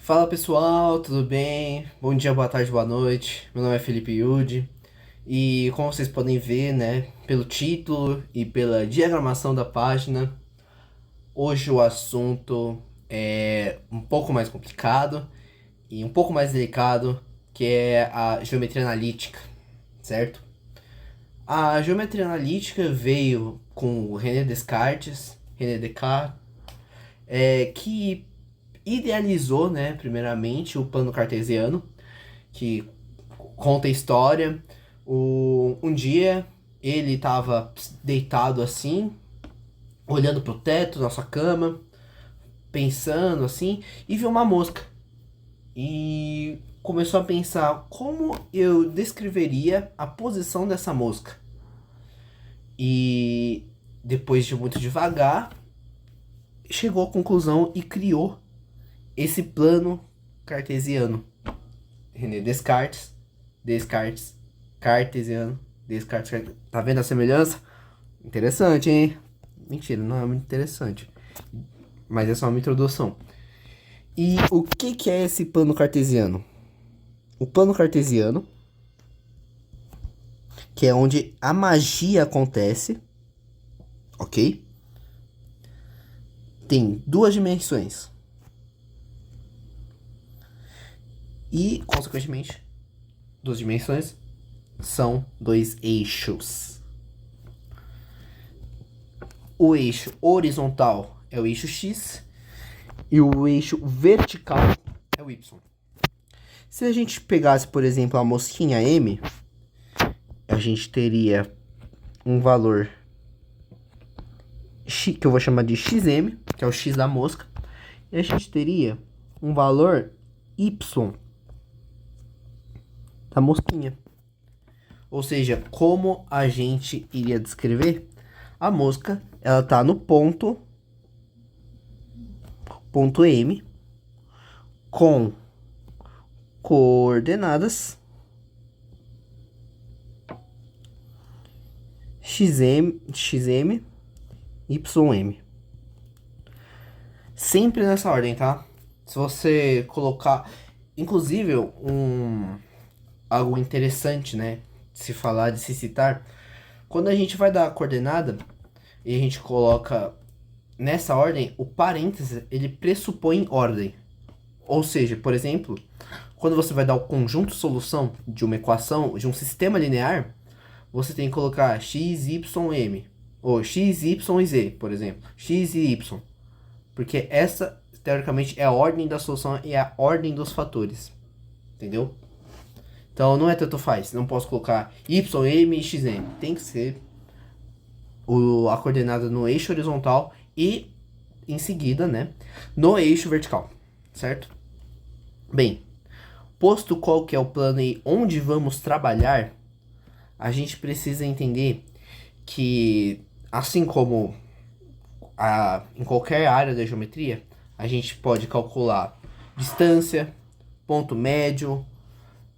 Fala pessoal, tudo bem? Bom dia, boa tarde, boa noite. Meu nome é Felipe Yudi e como vocês podem ver, né, pelo título e pela diagramação da página, hoje o assunto é um pouco mais complicado e um pouco mais delicado, que é a geometria analítica, certo? A geometria analítica veio com o René Descartes, que idealizou, né, primeiramente, o plano cartesiano, que conta a história. Um dia ele estava deitado assim, olhando pro teto da sua cama, pensando assim, e viu uma mosca. E começou a pensar como eu descreveria a posição dessa mosca. E depois de muito devagar, chegou à conclusão e criou esse plano cartesiano. René Descartes, Descartes, cartesiano, Descartes, tá vendo a semelhança? Interessante, hein? Mentira, não é muito interessante. Mas é só uma introdução. E o que é esse plano cartesiano? O plano cartesiano, que é onde a magia acontece, ok? Tem duas dimensões. E, consequentemente, duas dimensões são dois eixos. O eixo horizontal é o eixo X e o eixo vertical é o Y. Se a gente pegasse, por exemplo, a mosquinha M, a gente teria um valor X, que eu vou chamar de XM, que é o X da mosca, e a gente teria um valor Y da mosquinha. Ou seja, como a gente iria descrever? A mosca, ela tá no ponto M, com coordenadas XM, YM. Sempre nessa ordem, tá? Se você colocar. Inclusive, algo interessante, né? De se falar, de se citar. Quando a gente vai dar a coordenada e a gente coloca nessa ordem, o parênteses ele pressupõe ordem. Ou seja, por exemplo, quando você vai dar o conjunto solução de uma equação, de um sistema linear, você tem que colocar x, y, m. Ou x, y e z, por exemplo. X e y. Porque essa, teoricamente, é a ordem da solução e a ordem dos fatores. Entendeu? Então não é tanto faz. Não posso colocar y, m e xm. Tem que ser a coordenada no eixo horizontal e, em seguida, né, no eixo vertical. Certo? Bem, posto qual que é o plano e onde vamos trabalhar, a gente precisa entender que, assim como em qualquer área da geometria, a gente pode calcular distância, ponto médio,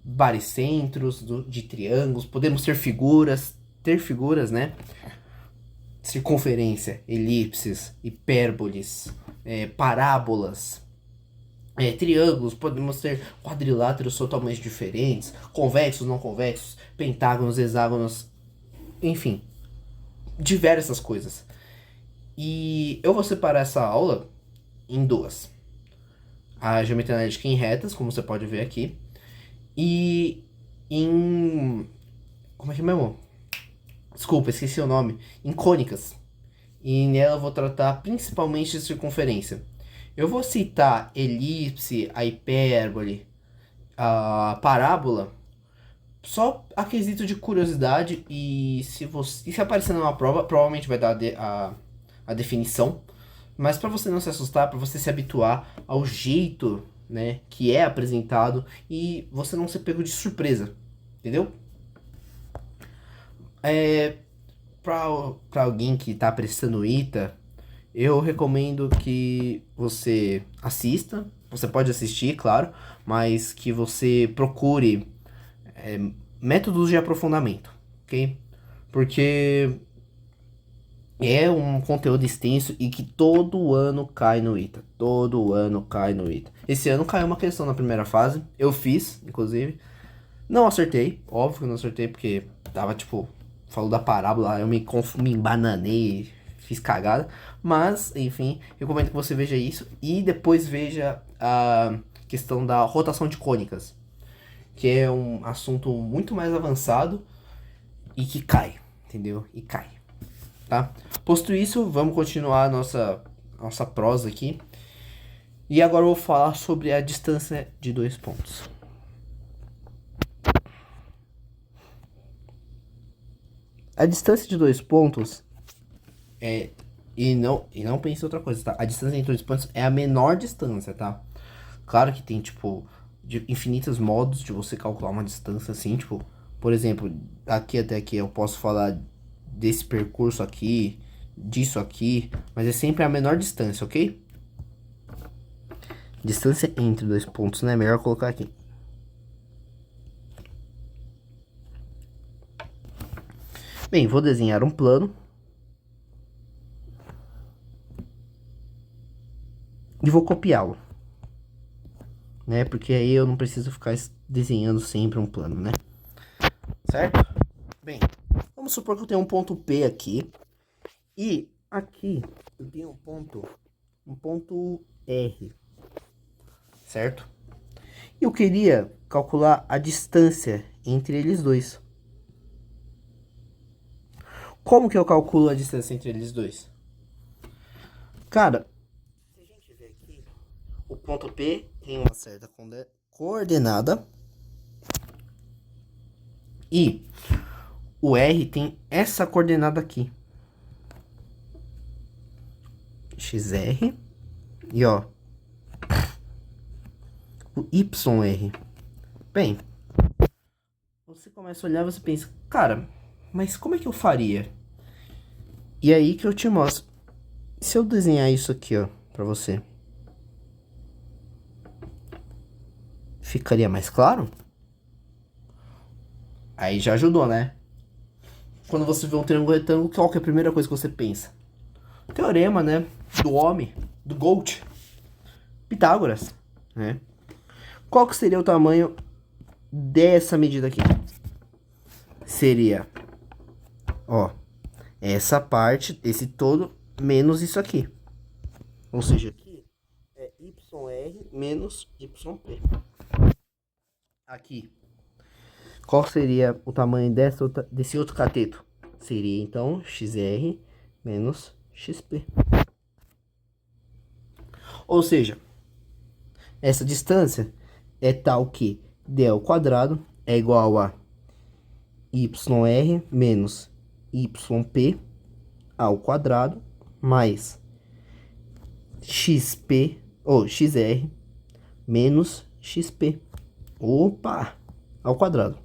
baricentros de triângulos, podemos ter figuras, né? Circunferência, elipses, hipérboles, parábolas, triângulos, podemos ter quadriláteros totalmente diferentes, convexos, não convexos, pentágonos, hexágonos, enfim, diversas coisas. E eu vou separar essa aula em duas. A geometria analítica em retas, como você pode ver aqui, e em... como é que é mesmo? Desculpa, esqueci o nome. Em cônicas. E nela eu vou tratar principalmente de circunferência. Eu vou citar elipse, a hipérbole, a parábola, só a quesito de curiosidade. E se aparecer numa prova, provavelmente vai dar a definição. Mas para você não se assustar, para você se habituar ao jeito, né, que é apresentado e você não ser pego de surpresa, entendeu? Para alguém que está prestando ITA, eu recomendo que você assista. Você pode assistir, claro, mas que você procure métodos de aprofundamento, ok? Porque É um conteúdo extenso e que todo ano cai no ITA. Todo ano cai no ITA. Esse ano caiu uma questão na primeira fase. Eu fiz, inclusive. Não acertei. Óbvio que não acertei, porque tava tipo. Falou da parábola, eu me embananei, fiz cagada. Mas, enfim, recomendo que você veja isso. E depois veja a questão da rotação de cônicas. Que é um assunto muito mais avançado e que cai. Entendeu? E cai. Tá? Posto isso, vamos continuar a nossa prosa aqui. E agora eu vou falar sobre a distância de 2 pontos. A distância de 2 pontos é. E não pense em outra coisa, tá? A distância entre 2 pontos é a menor distância, tá? Claro que tem, tipo, infinitos modos de você calcular uma distância assim, tipo, por exemplo, daqui até aqui eu posso falar desse percurso aqui, disso aqui, mas é sempre a menor distância, ok? Distância entre 2 pontos, né? Melhor colocar aqui. Bem, vou desenhar um plano. E vou copiá-lo. Né? Porque aí eu não preciso ficar desenhando sempre um plano, né? Certo? Bem, vamos supor que eu tenho um ponto P aqui. E aqui eu tenho um ponto R. Certo? Eu queria calcular a distância entre eles dois. Como que eu calculo a distância entre eles dois? Cara, se a gente ver aqui, o ponto P tem uma certa coordenada e o R tem essa coordenada aqui. XR e ó, o YR. Bem, você começa a olhar, você pensa, cara, mas como é que eu faria? E aí que eu te mostro. Se eu desenhar isso aqui, ó, pra você, ficaria mais claro? Aí já ajudou, né? Quando você vê um triângulo retângulo, qual que é a primeira coisa que você pensa? Teorema, né? Do homem, do Gold, Pitágoras, né? Qual que seria o tamanho dessa medida aqui? Seria, ó, essa parte, esse todo, menos isso aqui. Ou seja, aqui é YR menos YP. Aqui, qual seria o tamanho desse outro cateto? Seria, então, XR menos XP. Ou seja, essa distância é tal que d ao quadrado é igual a YR menos YP ao quadrado mais XP ou XR menos XP. Opa! Ao quadrado.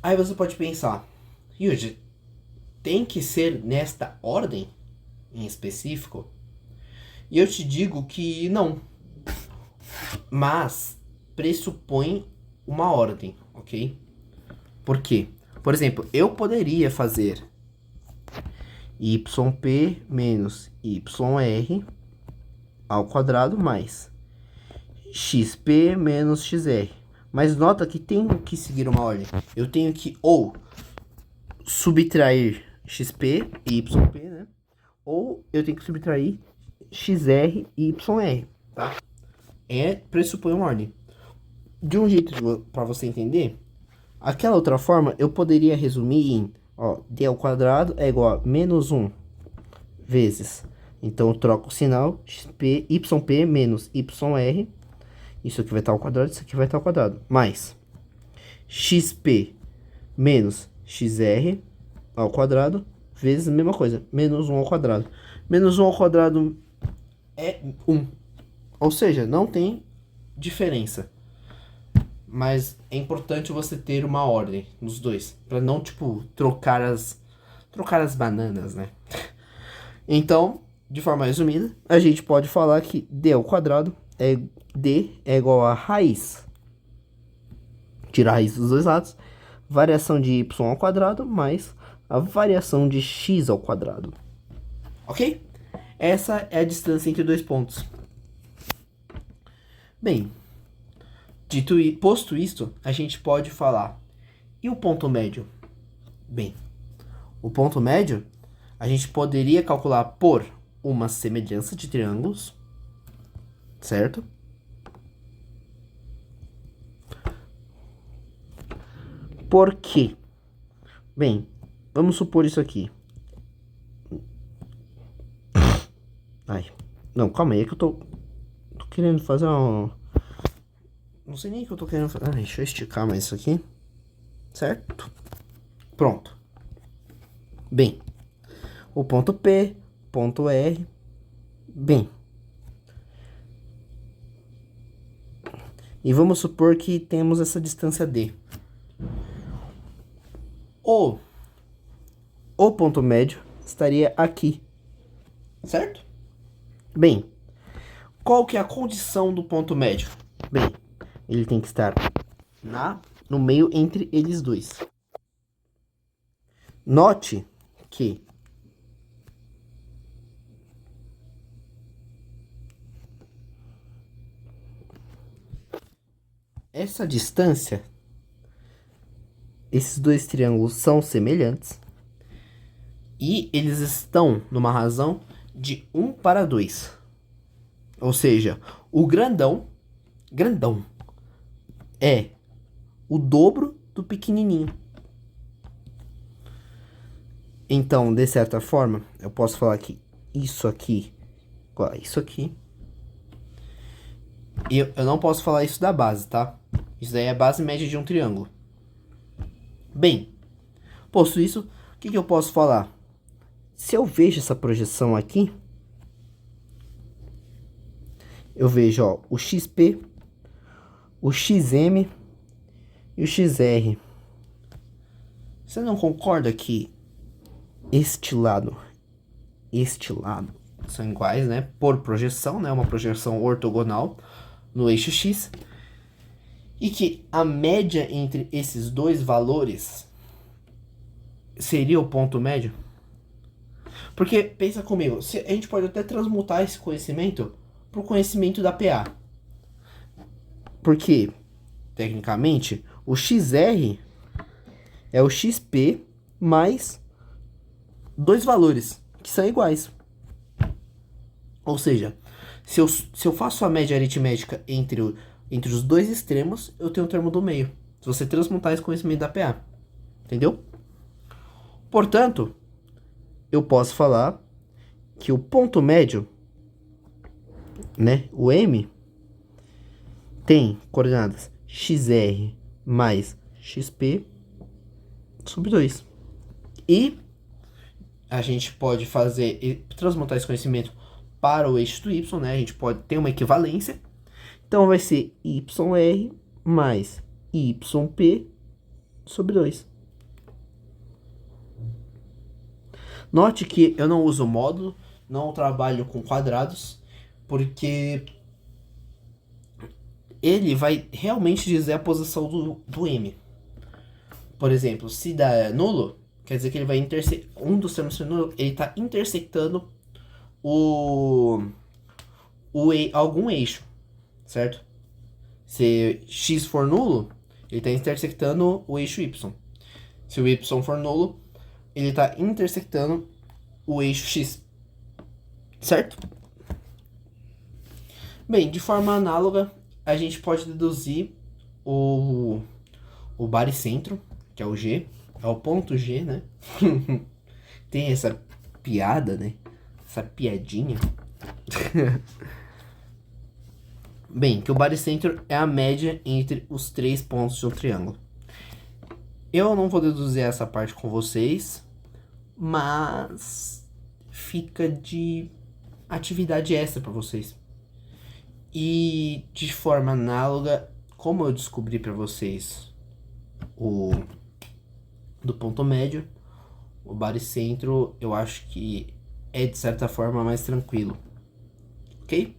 Aí você pode pensar, Yuji, tem que ser nesta ordem em específico? E eu te digo que não. Mas pressupõe uma ordem, ok? Por quê? Por exemplo, eu poderia fazer YP menos YR ao quadrado mais XP menos XR. Mas nota que tem que seguir uma ordem. Eu tenho que ou subtrair XP e YP, né? Ou eu tenho que subtrair XR e YR, tá? Pressupõe uma ordem. De um jeito para você entender, aquela outra forma eu poderia resumir em, ó, d ao quadrado é igual a menos 1 vezes. Então eu troco o sinal, YP menos YR. Isso aqui vai estar ao quadrado, isso aqui vai estar ao quadrado. Mais XP menos XR ao quadrado, vezes a mesma coisa, menos 1 ao quadrado. Menos 1 ao quadrado é 1. Ou seja, não tem diferença. Mas é importante você ter uma ordem nos dois, para não, tipo, trocar as bananas, né? Então, de forma resumida, a gente pode falar que d ao quadrado d é igual a raiz. Tira a raiz dos dois lados. Variação de y ao quadrado mais a variação de x ao quadrado. Ok? Essa é a distância entre dois pontos. Bem, posto isto, a gente pode falar. E o ponto médio? Bem, o ponto médio a gente poderia calcular por uma semelhança de triângulos, certo? Por quê? Bem, vamos supor isso aqui. Ai, não, calma aí, é que eu tô querendo fazer uma... Não sei nem o que eu tô querendo fazer. Deixa eu esticar mais isso aqui. Certo? Pronto. Bem, o ponto P, ponto R. Bem. E vamos supor que temos essa distância D. O ponto médio estaria aqui. Certo? Bem, qual que é a condição do ponto médio? Bem, ele tem que estar no meio entre eles dois. Note que essa distância, esses dois triângulos são semelhantes e eles estão numa razão de 1 para 2. Ou seja, o grandão é o dobro do pequenininho. Então, de certa forma, eu posso falar que isso aqui igual a isso aqui. E eu não posso falar isso da base, tá? Isso daí é a base média de um triângulo. Bem, posto isso, o que eu posso falar? Se eu vejo essa projeção aqui, eu vejo, ó, o XP, o XM e o XR. Você não concorda que este lado são iguais, né? Por projeção, né? Uma projeção ortogonal no eixo X. E que a média entre esses dois valores seria o ponto médio? Porque, pensa comigo, a gente pode até transmutar esse conhecimento para o conhecimento da PA. Porque, tecnicamente, o XR é o XP mais dois valores que são iguais. Ou seja, se eu faço a média aritmética entre os dois extremos, eu tenho o termo do meio. Se você transmutar esse conhecimento da PA. Entendeu? Portanto, eu posso falar que o ponto médio, né, o M, tem coordenadas XR mais XP sobre 2. E a gente pode transmutar esse conhecimento para o eixo do Y, né? A gente pode ter uma equivalência. Então vai ser YR mais YP sobre 2. Note que eu não uso módulo, não trabalho com quadrados, porque ele vai realmente dizer a posição do M. Por exemplo, se dá nulo, quer dizer que ele vai um dos termos nulo, ele está intersectando algum eixo, certo? Se x for nulo, ele está intersectando o eixo y. Se o y for nulo, ele está intersectando o eixo x, certo? Bem, de forma análoga, a gente pode deduzir o baricentro, que é o G, é o ponto G, né? Tem essa piada, né? Essa piadinha. Bem, que o baricentro é a média entre os três pontos de um triângulo. Eu não vou deduzir essa parte com vocês, mas fica de atividade extra para vocês. E de forma análoga, como eu descobri para vocês do ponto médio, o baricentro eu acho que é de certa forma mais tranquilo, ok?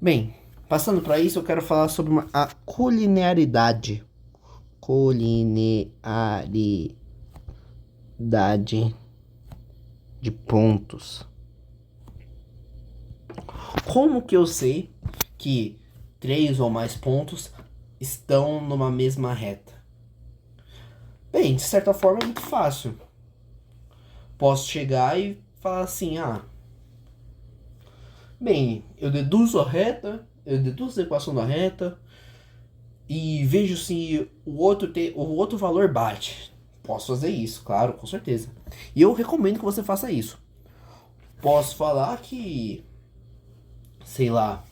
Bem, passando para isso, eu quero falar sobre a colinearidade. Colinearidade. de pontos. Como que eu sei que 3 ou mais pontos estão numa mesma reta? Bem, de certa forma é muito fácil. Posso chegar e falar assim, bem, eu deduzo a reta, eu deduzo a equação da reta e vejo se o outro valor bate. Posso fazer isso, claro, com certeza. E eu recomendo que você faça isso. Posso falar que, sei lá,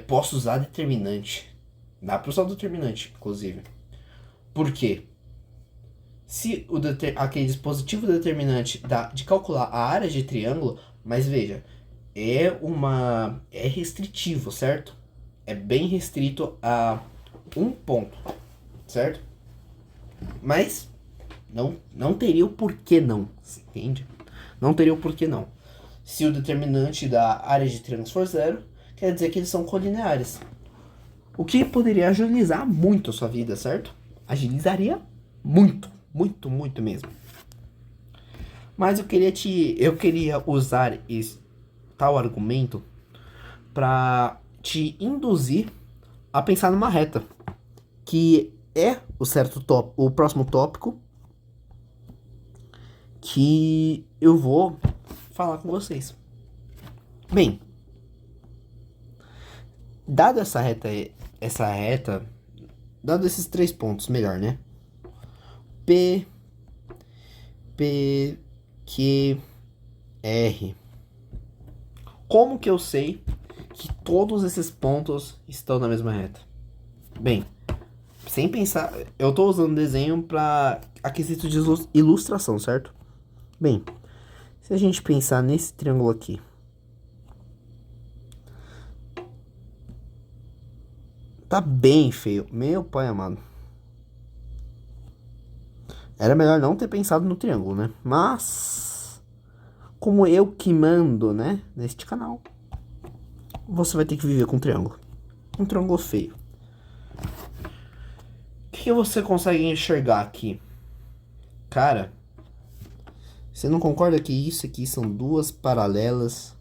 posso usar determinante. Dá para usar o determinante, inclusive. Por quê? Se aquele dispositivo determinante dá de calcular a área de triângulo, mas veja, é restritivo, certo? É bem restrito a um ponto, certo? Mas não teria o porquê não, entende? Não teria o porquê não. Se o determinante da área de triângulos for zero, quer dizer que eles são colineares. O que poderia agilizar muito a sua vida, certo? Agilizaria muito, muito, muito mesmo. Mas eu queria usar tal argumento para te induzir a pensar numa reta, que é o próximo tópico que eu vou falar com vocês. Bem, dado essa reta, dado esses 3 pontos, melhor, né? P, Q, R. Como que eu sei que todos esses pontos estão na mesma reta? Bem, sem pensar, eu tô usando desenho para aquisito de ilustração, certo? Bem, se a gente pensar nesse triângulo aqui, tá bem feio, meu pai amado. Era melhor não ter pensado no triângulo, né? Mas, como eu que mando, né, neste canal, você vai ter que viver com um triângulo. Um triângulo feio. O que você consegue enxergar aqui? Cara, você não concorda que isso aqui são duas paralelas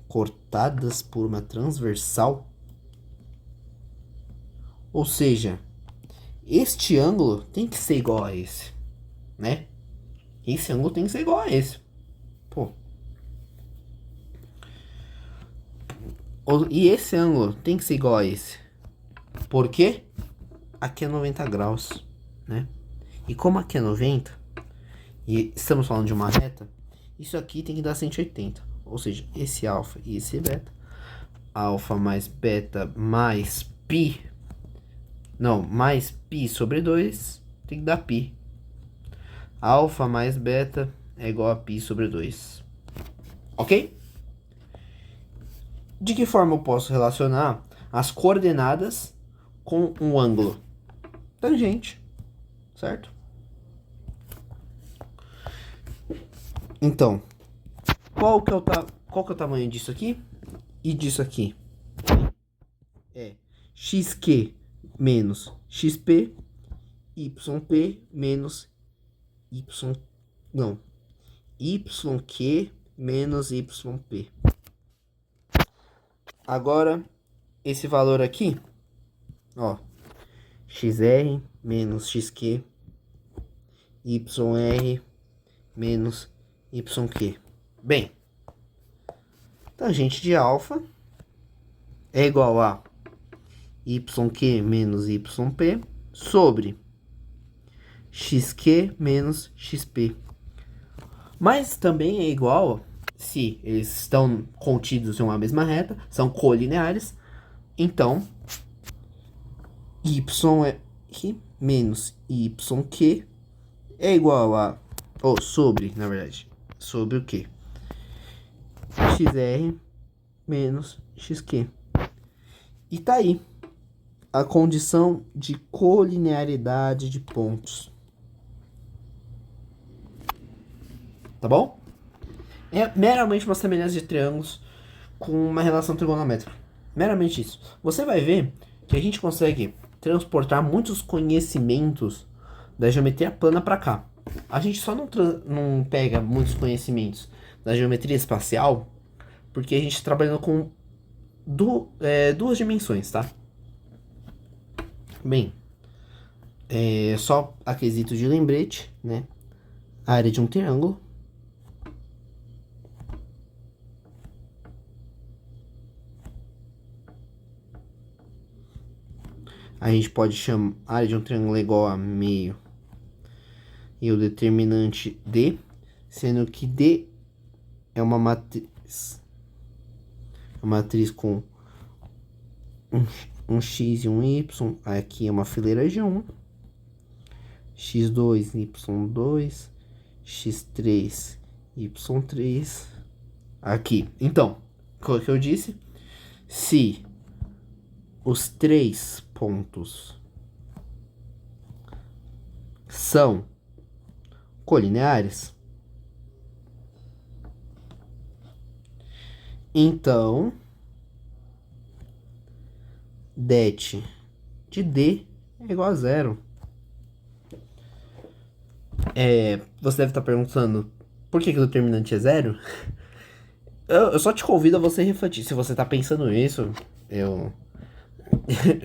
cortadas por uma transversal? Ou seja, este ângulo tem que ser igual a esse, né? Esse ângulo tem que ser igual a esse. Pô. E esse ângulo tem que ser igual a esse. Por quê? Aqui é 90 graus, né? E como aqui é 90, e estamos falando de uma reta, isso aqui tem que dar 180. Ou seja, esse alfa e esse beta. Alfa mais beta mais pi. Não, mais pi sobre 2 tem que dar pi. Alfa mais beta é igual a pi sobre 2. Ok? De que forma eu posso relacionar as coordenadas com um ângulo? Tangente, certo? Então, qual que é o tamanho disso aqui e disso aqui? É xq menos xp, yp menos yq menos yp. Agora, esse valor aqui, ó, xr menos xq, yr menos yq. Bem, tangente de alfa é igual a yq menos yp sobre xq menos xp. Mas também é igual, se eles estão contidos em uma mesma reta, são colineares, então y menos yq é igual a, ou sobre, na verdade, sobre o quê? Xr menos xq. E tá aí a condição de colinearidade de pontos. Tá bom? É meramente uma semelhança de triângulos com uma relação trigonométrica. Meramente isso. Você vai ver que a gente consegue transportar muitos conhecimentos da geometria plana para cá. A gente só não pega muitos conhecimentos da geometria espacial porque a gente está trabalhando com duas dimensões, tá? Bem, só a quesito de lembrete, né? A área de um triângulo. A gente pode chamar a área de um triângulo igual a meio e o determinante D, sendo que D é uma matriz. Uma matriz com um X e um Y. Aqui é uma fileira de 1. X2, Y2, X3, Y3. Aqui. Então, o que eu disse? Se os 3 pontos são colineares, então det de D é igual a 0. Você deve estar perguntando por que o determinante é 0? Eu só te convido a você refletir. Se você tá pensando isso, eu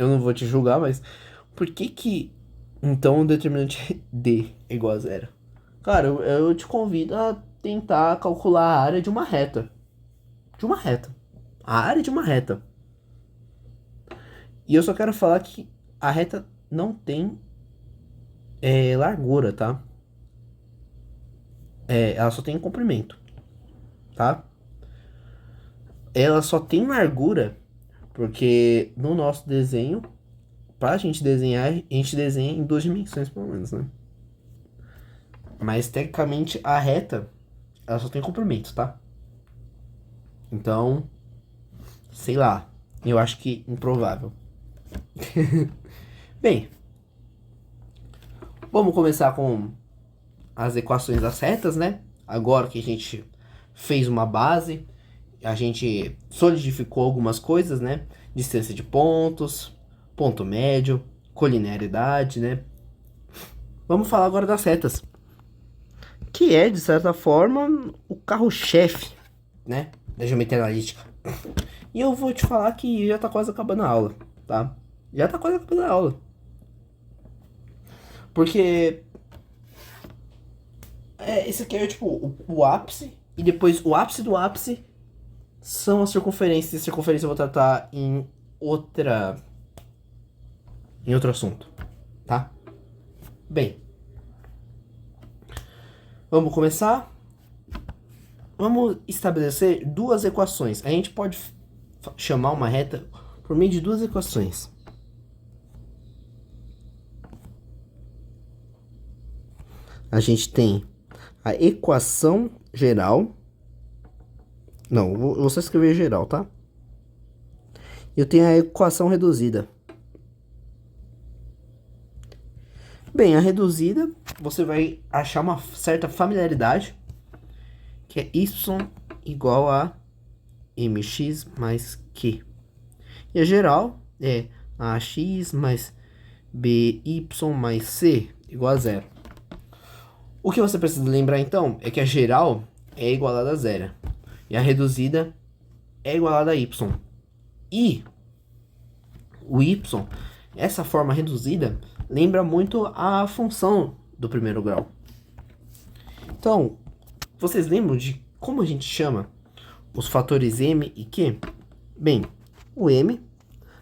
não vou te julgar, mas por que então o determinante D é igual a 0? Cara, eu te convido a tentar calcular a área de uma reta. De uma reta. A área de uma reta. E eu só quero falar que a reta não tem largura, tá? Ela só tem comprimento, tá? Ela só tem largura porque no nosso desenho, pra gente desenhar, a gente desenha em 2 dimensões pelo menos, né? Mas tecnicamente a reta, ela só tem comprimento, tá? Então, sei lá, eu acho que improvável. Bem, vamos começar com as equações das retas, né? Agora que a gente fez uma base, a gente solidificou algumas coisas, né? Distância de pontos, ponto médio, colinearidade, né? Vamos falar agora das retas, que é, de certa forma, o carro-chefe, né? Da geometria analítica. E eu vou te falar que já tá quase acabando a aula, tá? Já tá quase acabando a aula. Porque esse aqui é tipo o ápice, e depois o ápice do ápice são as circunferências. E circunferência eu vou tratar em outro assunto, tá? Bem, vamos começar. Vamos estabelecer duas equações. A gente pode chamar uma reta por meio de duas equações. A gente tem a equação geral. Não, vou só escrever geral, tá? Eu tenho a equação reduzida. Bem, a reduzida, você vai achar uma certa familiaridade, que é y igual a mx mais q. E a geral é ax mais by mais c igual a 0. O que você precisa lembrar então é que a geral é igualada a 0 e a reduzida é igualada a y. E o y, essa forma reduzida, lembra muito a função do primeiro grau. Então, vocês lembram de como a gente chama os fatores m e q? Bem, o m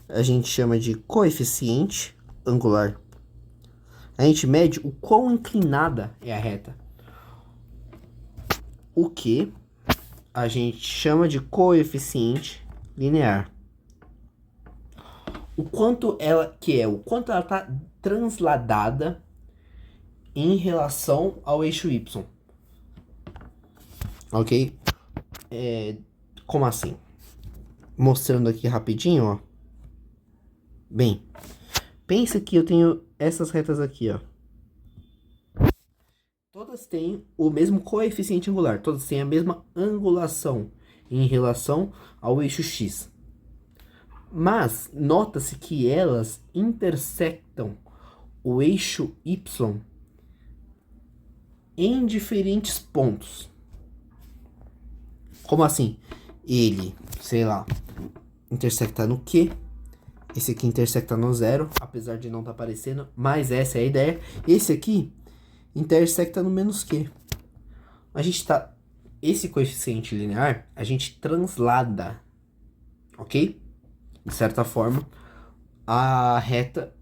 a gente chama de coeficiente angular. A gente mede o quão inclinada é a reta. O q a gente chama de coeficiente linear. O quanto ela está transladada em relação ao eixo y. Ok? Como assim? Mostrando aqui rapidinho, ó. Bem, pensa que eu tenho essas retas aqui, ó. Todas têm o mesmo coeficiente angular, todas têm a mesma angulação em relação ao eixo x. Mas nota-se que elas intersectam o eixo y em diferentes pontos. Como assim? Ele, sei lá, intersecta no Q. Esse aqui intersecta no 0, apesar de não estar aparecendo, mas essa é a ideia. Esse aqui intersecta no menos Q. A gente tá... Esse coeficiente linear, a gente translada, ok? De certa forma, a reta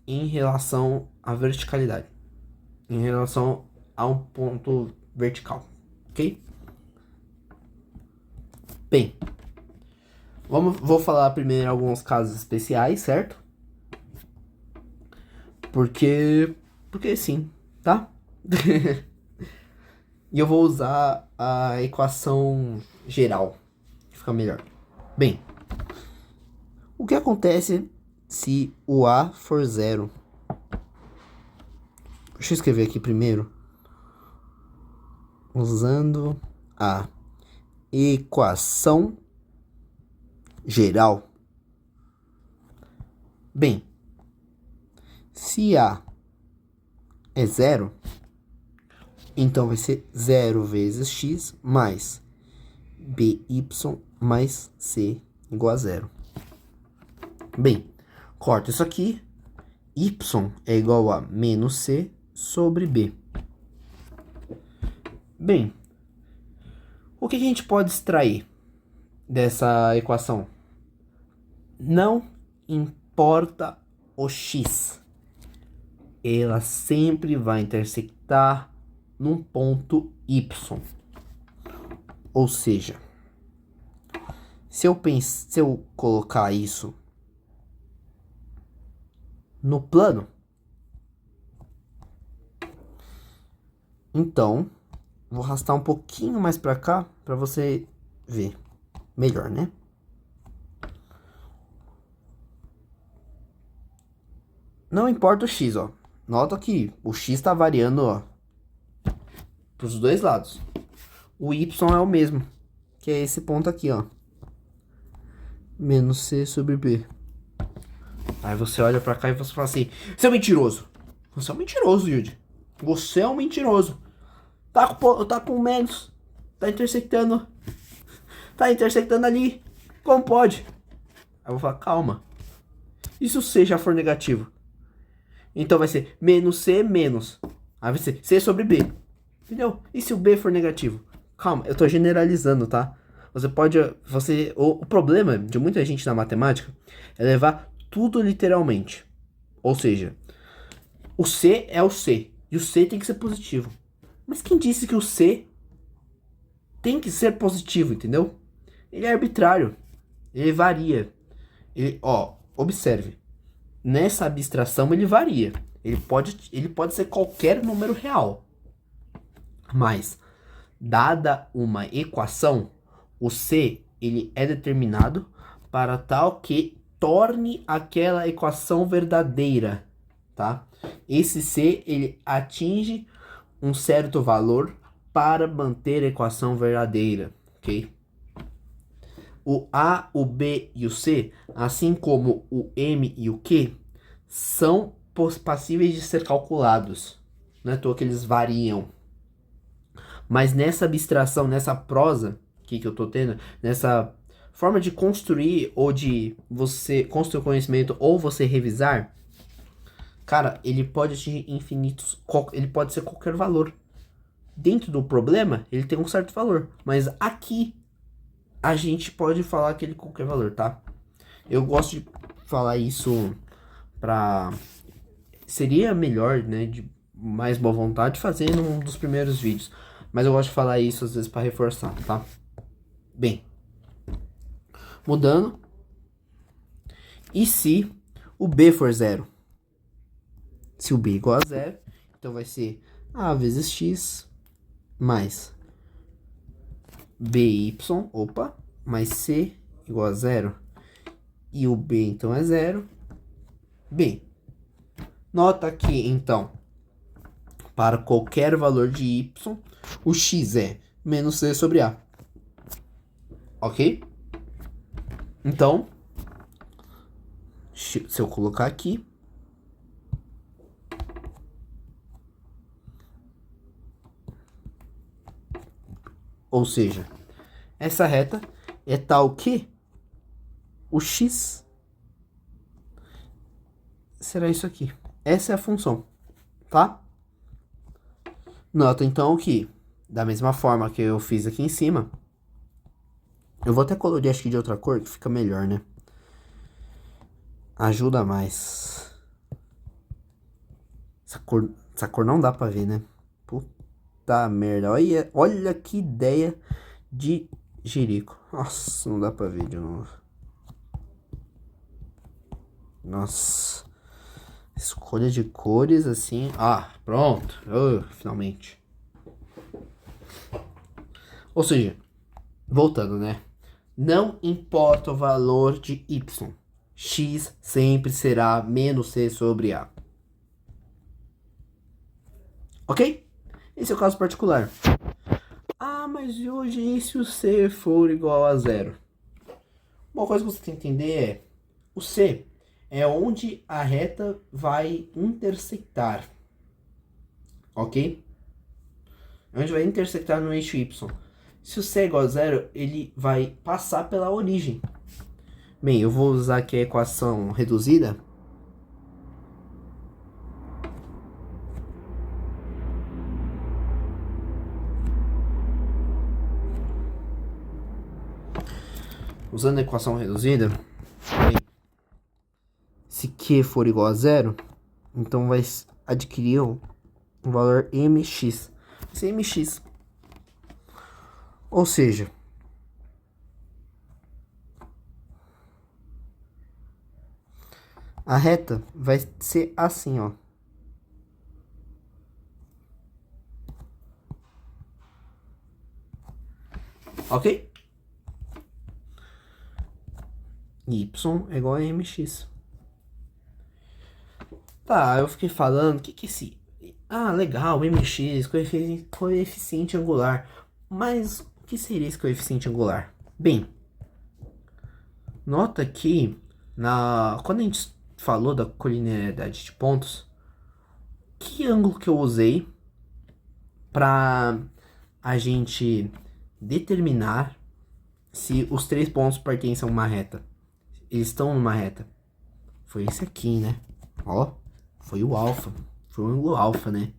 em relação à verticalidade. Em relação a um ponto vertical, ok? Bem, vou falar primeiro alguns casos especiais, certo? Porque sim, tá? E eu vou usar a equação geral, que fica melhor. Bem, o que acontece se o A for zero? Deixa eu escrever aqui primeiro. Usando a equação geral. Bem, se A é zero, então vai ser 0 vezes x mais by mais c igual a 0. Bem, corta isso aqui. Y é igual a menos c sobre b. Bem, o que a gente pode extrair dessa equação? Não importa o x, ela sempre vai intersectar num ponto y. Ou seja, se eu colocar isso no plano, então vou arrastar um pouquinho mais para cá para você ver melhor, né? Não importa o x, ó. Nota que o x está variando, ó, para os dois lados. O y é o mesmo, que é esse ponto aqui, ó. Menos c sobre b. Aí você olha para cá e você fala assim: você é um mentiroso. Você é um mentiroso, Yudi. Você é um mentiroso. Tá com menos. Tá intersectando. Tá intersectando ali. Como pode? Aí eu vou falar: calma. E se o c já for negativo? Então vai ser menos c menos. Aí vai ser c sobre b. Entendeu? E se o b for negativo? Calma, eu tô generalizando, tá? O problema de muita gente na matemática é levar tudo literalmente. Ou seja, o c é o c. E o c tem que ser positivo. Mas quem disse que o c tem que ser positivo, entendeu? Ele é arbitrário. Ele varia. Observe. Nessa abstração ele varia. Ele pode ser qualquer número real. Mas, dada uma equação, o c ele é determinado para tal que torne aquela equação verdadeira, tá? Esse c ele atinge um certo valor para manter a equação verdadeira, ok? O A, o B e o C, assim como o M e o Q, são passíveis de ser calculados. Não é à toa que eles variam. Mas nessa abstração, nessa prosa que eu tô tendo, nessa forma de construir ou de você construir conhecimento ou você revisar, cara, ele pode atingir infinitos, ele pode ser qualquer valor. Dentro do problema, ele tem um certo valor, mas aqui a gente pode falar que ele qualquer valor, tá? Eu gosto de falar isso pra... Seria melhor, né, de mais boa vontade, fazer num dos primeiros vídeos. Mas eu gosto de falar isso às vezes pra reforçar, tá? Bem, mudando. E se o B for zero? Se o B é igual a zero, então vai ser A vezes X mais BY, mais C igual a zero. E o B então é zero. Bem, nota que então, para qualquer valor de Y, o X é menos C sobre A. Ok? Então, se eu colocar aqui, Ou seja, essa reta é tal que o x será isso aqui. Essa é a função, tá? Nota então que, da mesma forma que eu fiz aqui em cima, eu vou até colorir acho que de outra cor, que fica melhor, né? Ajuda mais. Essa cor não dá pra ver, né? Puta merda. Olha que ideia de jirico. Nossa, não dá pra ver de novo. Nossa. Escolha de cores assim. Ah, pronto. Finalmente. Ou seja, voltando, né? Não importa o valor de y. X sempre será menos c sobre a. Ok? Esse é o caso particular. Ah, mas e hoje e se o c for igual a zero? Uma coisa que você tem que entender é: o c é onde a reta vai intersectar. Ok? Onde vai intersectar no eixo y. Se o c é igual a zero, ele vai passar pela origem. Bem, eu vou usar aqui a equação reduzida. Usando a equação reduzida, bem, se Q for igual a zero, então vai adquirir um valor mx. Vai ser mx. Ou seja, a reta vai ser assim, ó. Ok? Y é igual a mx. Tá, eu fiquei falando, o que é esse... Ah, legal, mx, coeficiente angular. Mas o que seria esse coeficiente angular? Bem, nota que quando a gente falou da colinearidade de pontos, que ângulo que eu usei para a gente determinar se os três pontos pertencem a uma reta? Eles estão numa reta. Foi esse aqui, né? Ó, foi o alfa. Foi o ângulo alfa, né?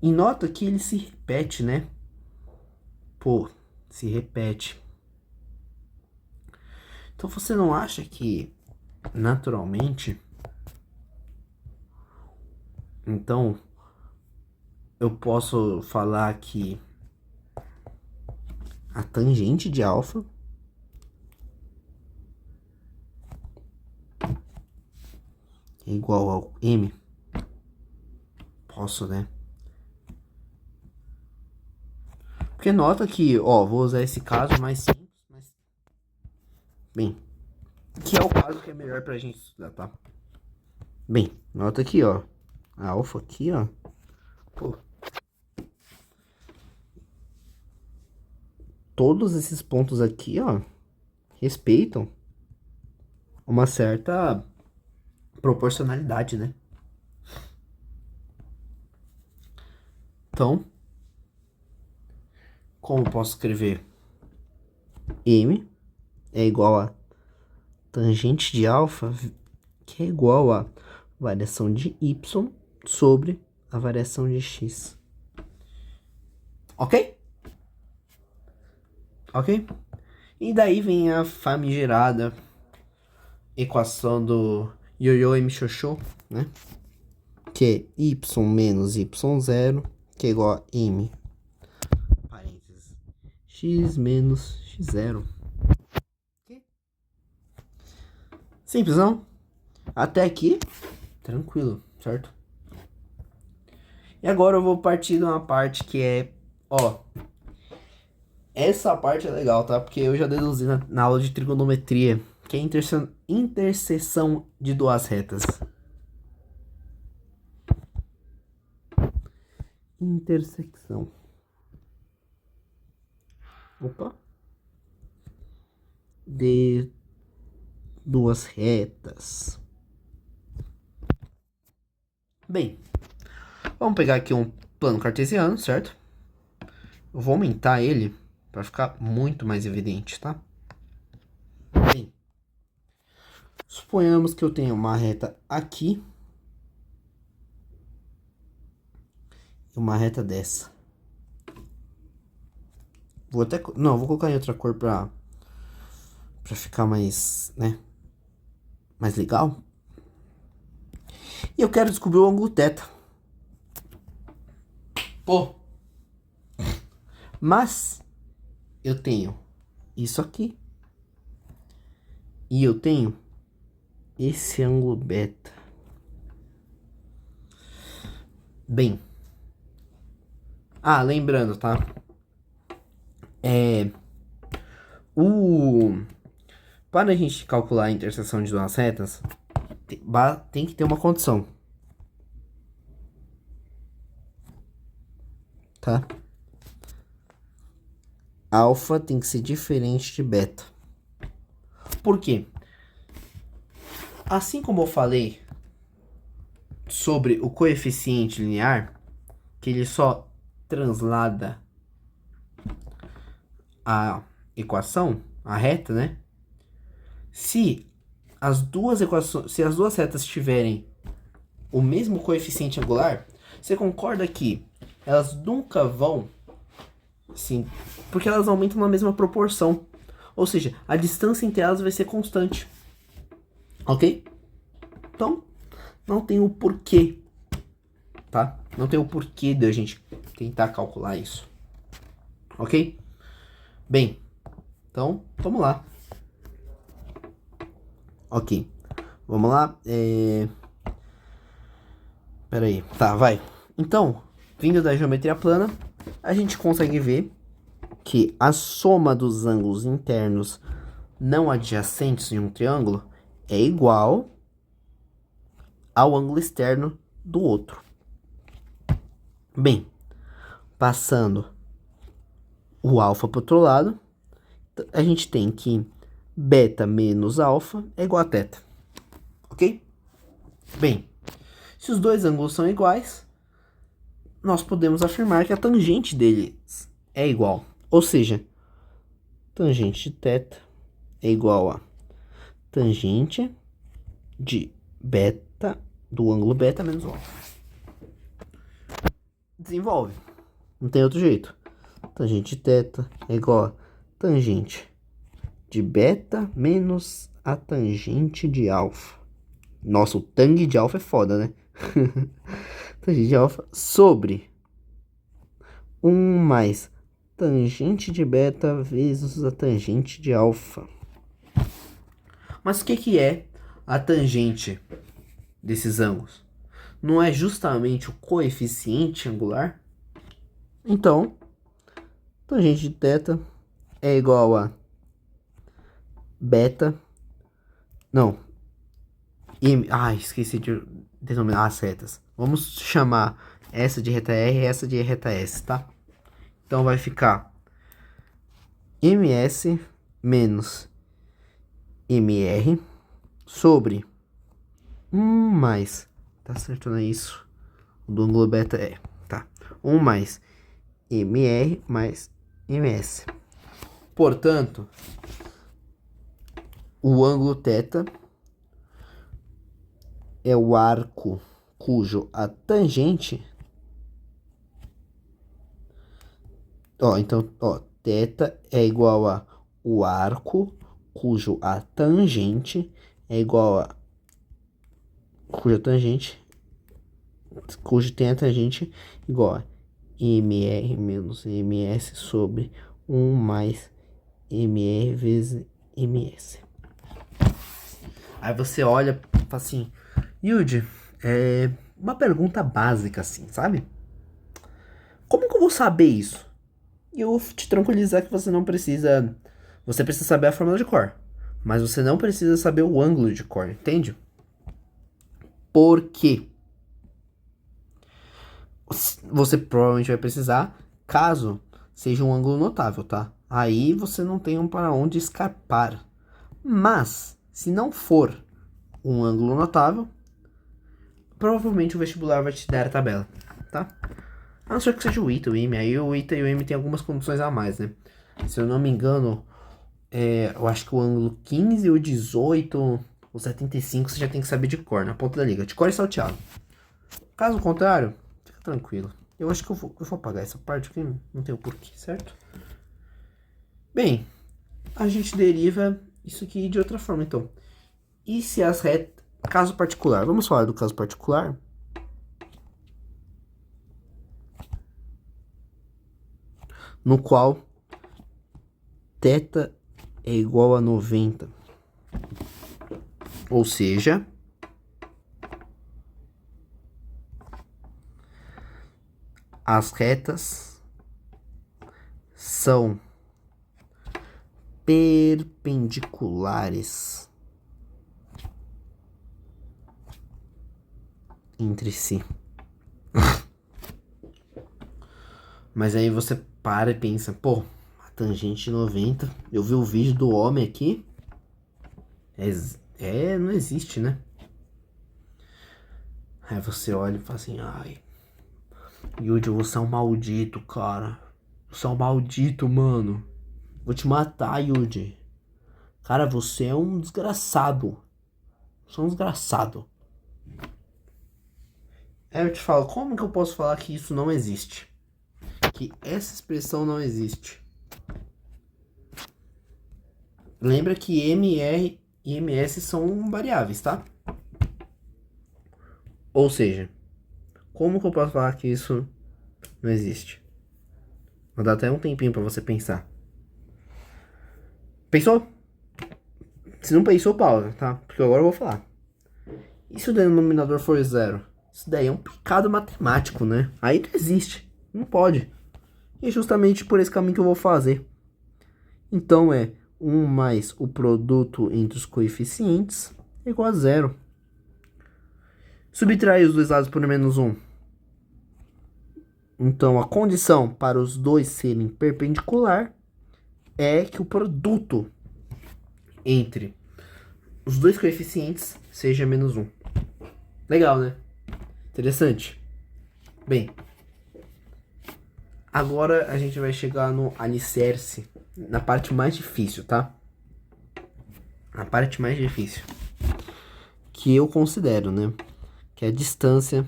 E nota que ele se repete, né? Pô, se repete. Então você não acha que naturalmente, então eu posso falar que a tangente de alfa é igual ao m? Posso, né? Porque nota que, ó, vou usar esse caso mais simples, mas... Bem, que é o caso que é melhor pra gente estudar, tá? Bem, nota aqui, ó. A alfa aqui, ó. Pô. Todos esses pontos aqui, ó, respeitam uma certa proporcionalidade, né? Então, como eu posso escrever? M é igual a tangente de alfa, que é igual a variação de y sobre a variação de x. Ok? Ok? E daí vem a famigerada equação do ioiô e michiochô, né? Que é y menos y0, que é igual a m, parênteses, x menos x0. Simples, não? Até aqui, tranquilo, certo? E agora eu vou partir de uma parte que é, ó, essa parte é legal, tá? Porque eu já deduzi na aula de trigonometria, que é a interseção de duas retas. Intersecção. Opa. De duas retas. Bem, vamos pegar aqui um plano cartesiano, certo? Eu vou aumentar ele para ficar muito mais evidente, tá? Bem, suponhamos que eu tenho uma reta aqui e uma reta dessa. Vou até... Não, vou colocar em outra cor pra ficar mais, né? Mais legal. E eu quero descobrir o ângulo θ. Pô. Mas eu tenho isso aqui. E eu tenho esse ângulo beta. Bem. Ah, lembrando, tá? Para a gente calcular a interseção de duas retas, tem que ter uma condição. Tá? Alfa tem que ser diferente de beta. Por quê? Assim como eu falei sobre o coeficiente linear, que ele só translada a equação, a reta, né? Se as duas retas tiverem o mesmo coeficiente angular, você concorda que elas nunca vão, sim, porque elas aumentam na mesma proporção. Ou seja, a distância entre elas vai ser constante. Ok? Então, não tem o porquê, tá? Não tem o porquê de a gente tentar calcular isso. Ok? Bem, então, vamos lá. Ok, vamos lá. Pera aí, tá, vai. Então, vindo da geometria plana, a gente consegue ver que a soma dos ângulos internos não adjacentes em um triângulo é igual ao ângulo externo do outro. Bem, passando o alfa para o outro lado, a gente tem que beta menos alfa é igual a θ. Ok? Bem, se os dois ângulos são iguais, nós podemos afirmar que a tangente deles é igual. Ou seja, tangente de θ é igual a tangente de beta, do ângulo beta menos o alfa. Desenvolve. Não tem outro jeito. Tangente de θ é igual a tangente de beta menos a tangente de alfa. Nossa, o tang de alfa é foda, né? Tangente de alfa sobre 1 mais tangente de beta vezes a tangente de alfa. Mas o que é a tangente desses ângulos? Não é justamente o coeficiente angular? Então, tangente de θ é igual a beta. Não. Esqueci de denominar as retas. Vamos chamar essa de reta R e essa de reta S, tá? Então vai ficar ms menos mr sobre 1 mais... Tá certo, não é isso? O do ângulo beta é... Tá. 1 mais mr mais ms. Portanto, o ângulo θ é o arco cujo a tangente... θ é igual a o arco cujo a tangente é igual a... cujo tem a tangente igual a mr menos ms sobre 1 mais mr vezes ms. Aí você olha e fala assim, Yudi, é uma pergunta básica assim, sabe? Como que eu vou saber isso? E eu vou te tranquilizar que você não precisa... Você precisa saber a fórmula de cor, mas você não precisa saber o ângulo de cor, entende? Por quê? Você provavelmente vai precisar, caso seja um ângulo notável, tá? Aí você não tem para onde escapar. Mas, se não for um ângulo notável, provavelmente o vestibular vai te dar a tabela, tá? A não ser que seja o ita e o m. Aí o ita e o m tem algumas condições a mais, né? Se eu não me engano, eu acho que o ângulo 15, o 18, o 75 você já tem que saber de cor, na ponta da liga. De cor e salteado. Caso contrário, fica tranquilo. Eu acho que eu vou apagar essa parte aqui, não tem o porquê, certo? Bem, a gente deriva isso aqui de outra forma, então. E se as retas... Caso particular. Vamos falar do caso particular. No qual θ é igual a 90. Ou seja, as retas são perpendiculares entre si. Mas aí você para e pensa, pô, a tangente 90, eu vi o vídeo do homem aqui, não existe, né? Aí você olha e fala assim, ai, Yuji, você é um maldito, cara. Você é um maldito, mano. Vou te matar, Yuji. Cara, você é um desgraçado. Você é um desgraçado. Aí eu te falo, como que eu posso falar que isso não existe? Que essa expressão não existe. Lembra que MR e MS são variáveis, tá? Ou seja, como que eu posso falar que isso não existe? Vou dar até um tempinho pra você pensar. Pensou? Se não pensou, pausa, tá? Porque agora eu vou falar. E se o denominador for zero? Isso daí é um pecado matemático, né? Aí não existe. Não pode. E é justamente por esse caminho que eu vou fazer. Então é 1 mais o produto entre os coeficientes é igual a zero. Subtrair os dois lados por menos 1. Então a condição para os dois serem perpendicular é que o produto entre os dois coeficientes seja menos 1. Legal, né? Interessante. Bem, agora a gente vai chegar no alicerce, na parte mais difícil, tá? A parte mais difícil. Que eu considero, né? Que é a distância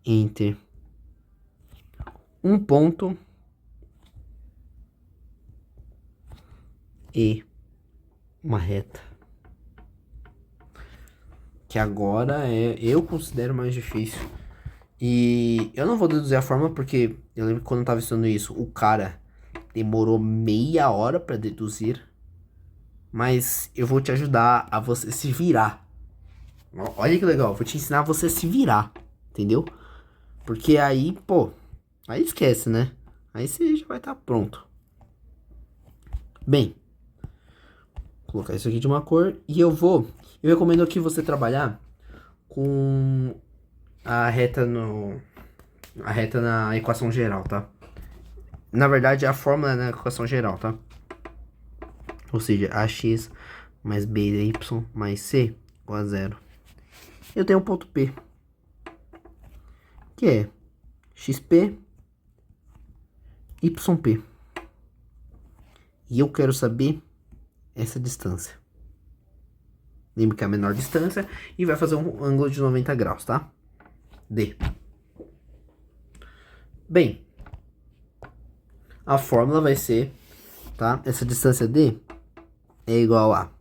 entre um ponto e uma reta. Que agora eu considero mais difícil. E eu não vou deduzir a fórmula porque eu lembro que quando eu tava estudando isso, o cara demorou meia hora para deduzir. Mas eu vou te ajudar a você se virar. Olha que legal, vou te ensinar a você se virar, entendeu? Porque aí, pô, aí esquece, né? Aí você já vai estar pronto. Bem, vou colocar isso aqui de uma cor e eu recomendo aqui você trabalhar com a reta na equação geral, tá? Na verdade, a fórmula é na equação geral, tá? Ou seja, ax mais by mais c igual a zero. Eu tenho um ponto P, que é xp yp. E eu quero saber essa distância. Lembra que é a menor distância e vai fazer um ângulo de 90 graus, tá? D. Bem, a fórmula vai ser, tá? Essa distância D é igual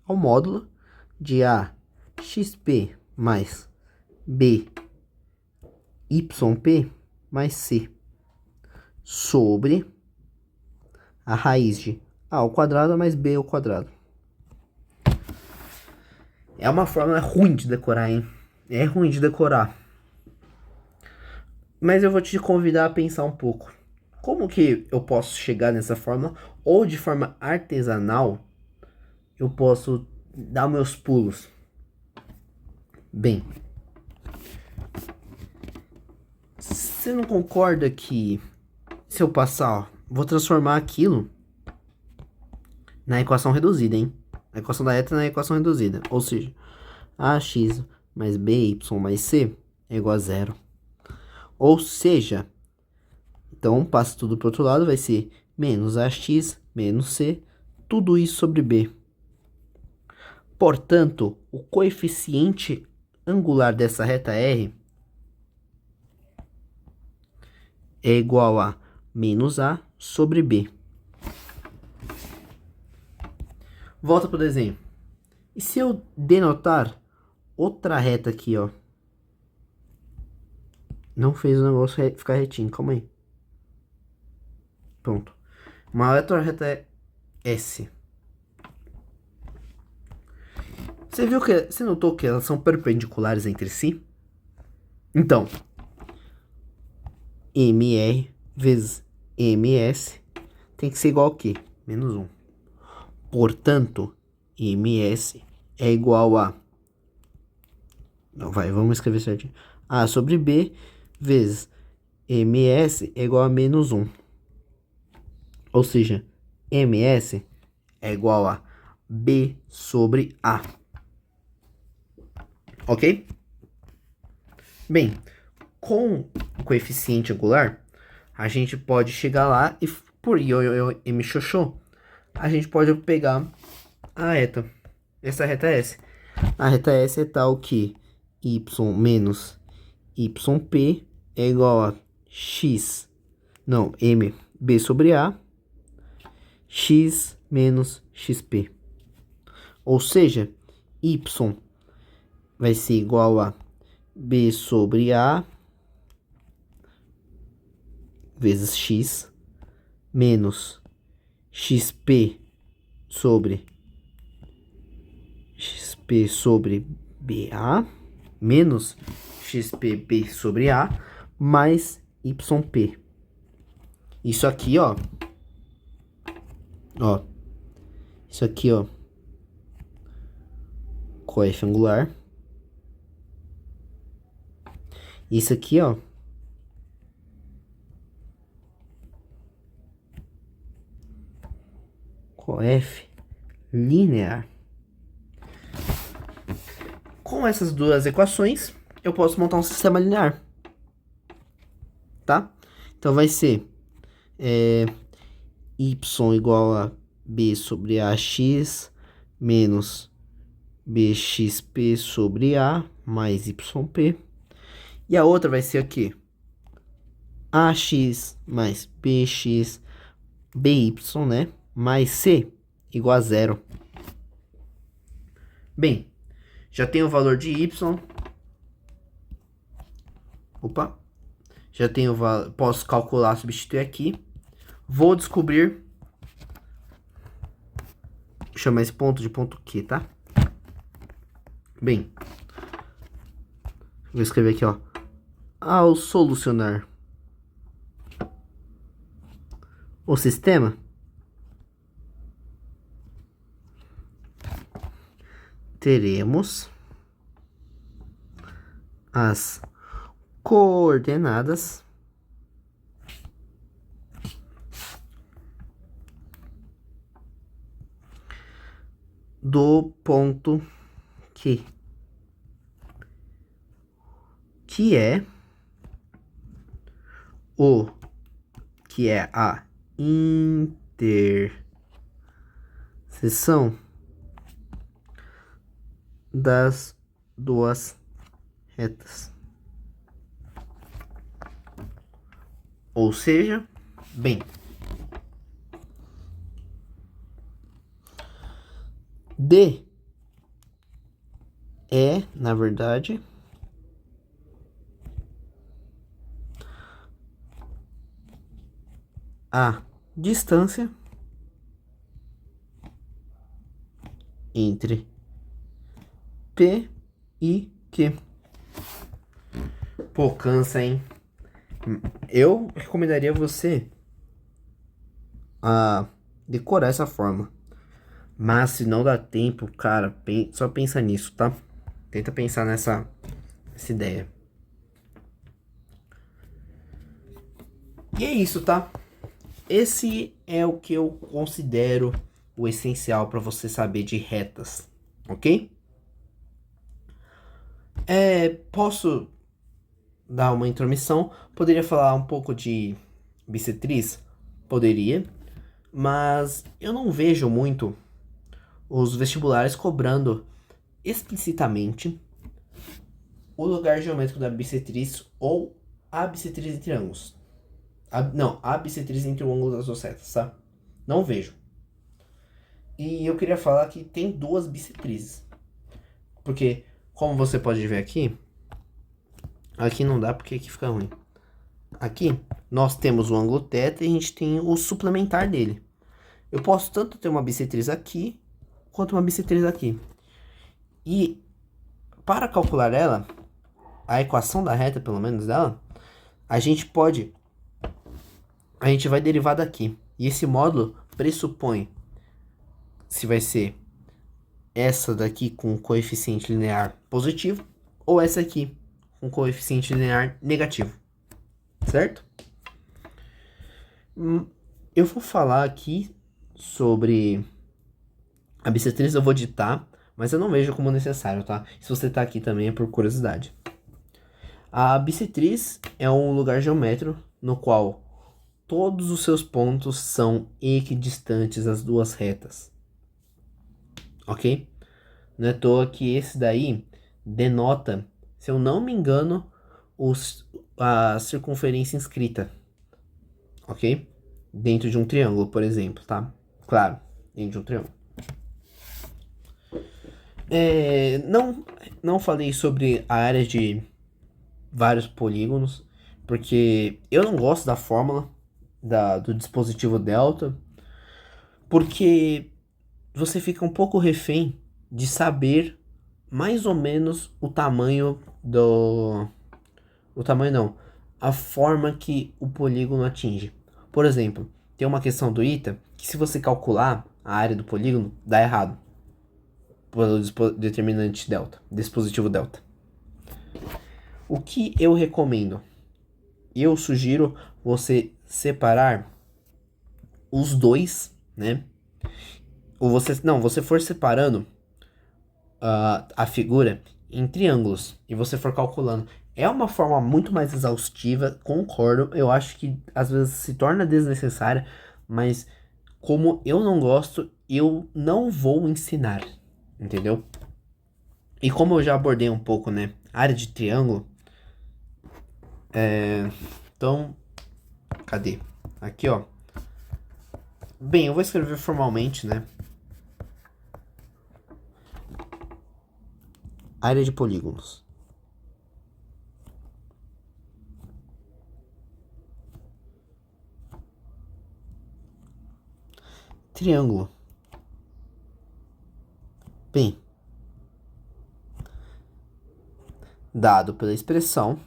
ao módulo de AXP mais BYP mais C sobre a raiz de A ao quadrado mais B ao quadrado. É uma fórmula ruim de decorar, hein? É ruim de decorar. Mas eu vou te convidar a pensar um pouco. Como que eu posso chegar nessa fórmula? Ou de forma artesanal, eu posso dar meus pulos. Bem, você não concorda que se eu passar, ó, vou transformar aquilo na equação reduzida, hein? A equação da reta na equação reduzida. Ou seja, ax mais by mais c é igual a zero. Ou seja, então passa tudo para o outro lado, vai ser menos AX menos C, tudo isso sobre B. Portanto, o coeficiente angular dessa reta R é igual a menos A sobre B. Volta para o desenho. E se eu denotar outra reta aqui, ó? Não fez o negócio ficar retinho, calma aí. Pronto. Uma outra reta é S. Você notou que elas são perpendiculares entre si? Então, MR vezes MS tem que ser igual a quê? Menos 1. Portanto, MS é igual a... Não, vamos escrever certinho. A sobre B vezes MS é igual a menos 1. Ou seja, MS é igual a B sobre A. Ok? Bem, com o coeficiente angular, a gente pode chegar lá e por M xoxô, a gente pode pegar a reta. Essa reta é S. A reta S é tal que y menos yp é igual a x, não, m, b sobre a, x menos xp. Ou seja, y vai ser igual a b sobre a vezes x menos xp sobre BA menos XPB sobre A mais YP. Isso aqui, ó. Ó. Isso aqui, ó. Coeficiente angular. Isso aqui, ó. Coeficiente linear. Com essas duas equações, eu posso montar um sistema linear. Tá? Então vai ser y igual a b sobre ax menos bxp sobre a mais yp. E a outra vai ser aqui ax mais bx, by, né? Mais c igual a 0. Bem, já tenho o valor de y. Opa. Já tenho o valor, posso calcular, substituir aqui. Vou descobrir. Vou chamar esse ponto de ponto Q, tá? Bem. Vou escrever aqui, ó. Ao solucionar o sistema, teremos as coordenadas do ponto Q, que é a interseção das duas retas. Ou seja, bem, D é, na verdade, a distância entre P e Q. Pô, cansa, hein? Eu recomendaria você a decorar essa forma. Mas se não dá tempo, cara, só pensa nisso, tá? Tenta pensar nessa ideia. E é isso, tá? Esse é o que eu considero o essencial para você saber de retas, ok? Posso dar uma intromissão. Poderia falar um pouco de bissetriz? Poderia, mas eu não vejo muito os vestibulares cobrando explicitamente o lugar geométrico da bissetriz ou a bissetriz entre ângulos. Não, a bissetriz entre o ângulo das duas retas, tá? Não vejo. E eu queria falar que tem duas bissetrizes. Porque, como você pode ver aqui, aqui não dá porque aqui fica ruim. Aqui, nós temos o ângulo θ e a gente tem o suplementar dele. Eu posso tanto ter uma bissetriz aqui, quanto uma bissetriz aqui. E, para calcular ela, a equação da reta, pelo menos dela, a gente vai derivar daqui. E esse módulo pressupõe se vai ser essa daqui com coeficiente linear positivo ou essa aqui com coeficiente linear negativo, certo? Eu vou falar aqui sobre a bissetriz, eu vou ditar, mas eu não vejo como necessário, tá? Se você tá aqui também é por curiosidade. A bissetriz é um lugar geométrico no qual todos os seus pontos são equidistantes às duas retas. Ok? Não é à toa que esse daí denota, se eu não me engano, a circunferência inscrita. Ok? Dentro de um triângulo, por exemplo, tá? Claro, dentro de um triângulo. Não falei sobre a área de vários polígonos, porque eu não gosto da fórmula do dispositivo delta, porque você fica um pouco refém de saber mais ou menos o tamanho a forma que o polígono atinge. Por exemplo, tem uma questão do ITA que, se você calcular a área do polígono, dá errado pelo determinante delta, dispositivo delta. O que eu recomendo? Eu sugiro você separar os dois, né? Ou você for separando a figura em triângulos e você for calculando. É uma forma muito mais exaustiva, concordo. Eu acho que às vezes se torna desnecessária, mas como eu não gosto, eu não vou ensinar, entendeu? E como eu já abordei um pouco, né, área de triângulo, então, cadê? Aqui, ó. Bem, eu vou escrever formalmente, né? Área de polígonos. Triângulo. Bem, dado pela expressão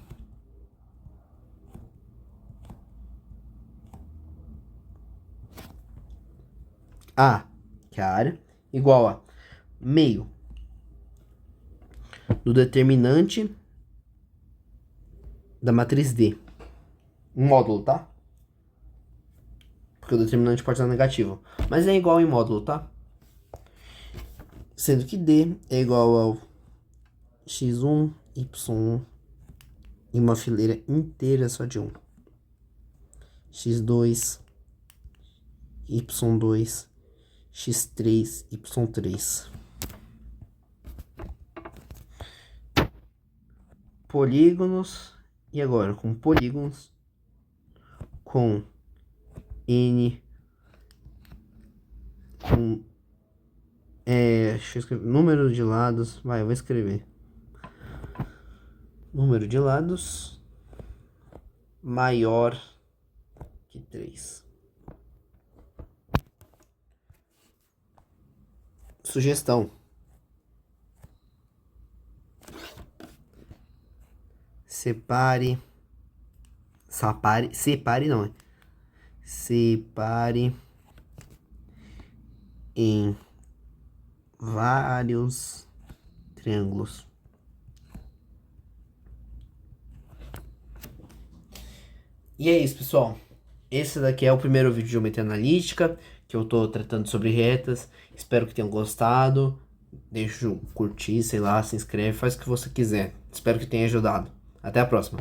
A, que é a área, igual a meio do determinante da matriz D. Um módulo, tá? Porque o determinante pode ser negativo. Mas é igual em módulo, tá? Sendo que D é igual ao x1, y1 em uma fileira inteira só de 1. x2, y2, x3, y3. Polígonos. E agora, com polígonos, com N, com deixa eu escrever, número de lados, eu vou escrever. Número de lados maior que 3. Sugestão. Separe em vários triângulos. E é isso, pessoal. Esse daqui é o primeiro vídeo de geometria analítica que eu tô tratando sobre retas. Espero que tenham gostado. Deixa o curtir, sei lá, se inscreve, faz o que você quiser. Espero que tenha ajudado. Até a próxima.